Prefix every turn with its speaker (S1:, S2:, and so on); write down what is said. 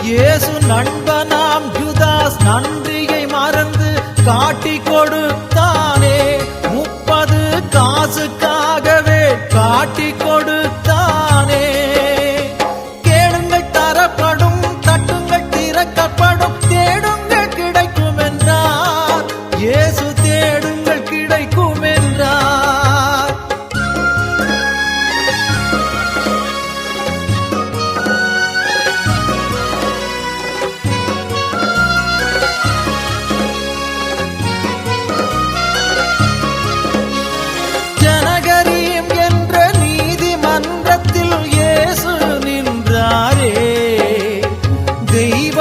S1: இயேசு நண்பனாம் யூதாஸ் நன்றியை மறந்து காட்டி கொடுத்தானே, 30 காசுக்காகவே காட்டி கொடுத்தானே. கேளுங்கள் தரப்படும், தட்டுங்கள் திறக்கப்படும், தேடுங்கள் கிடைக்கும் என்றார். இயேசு தேடுங்கள் கிடைக்கும் என்றார். ஜனகரீம் என்ற நீதிமன்றத்தில் இயேசு நின்றாரே, தெய்வ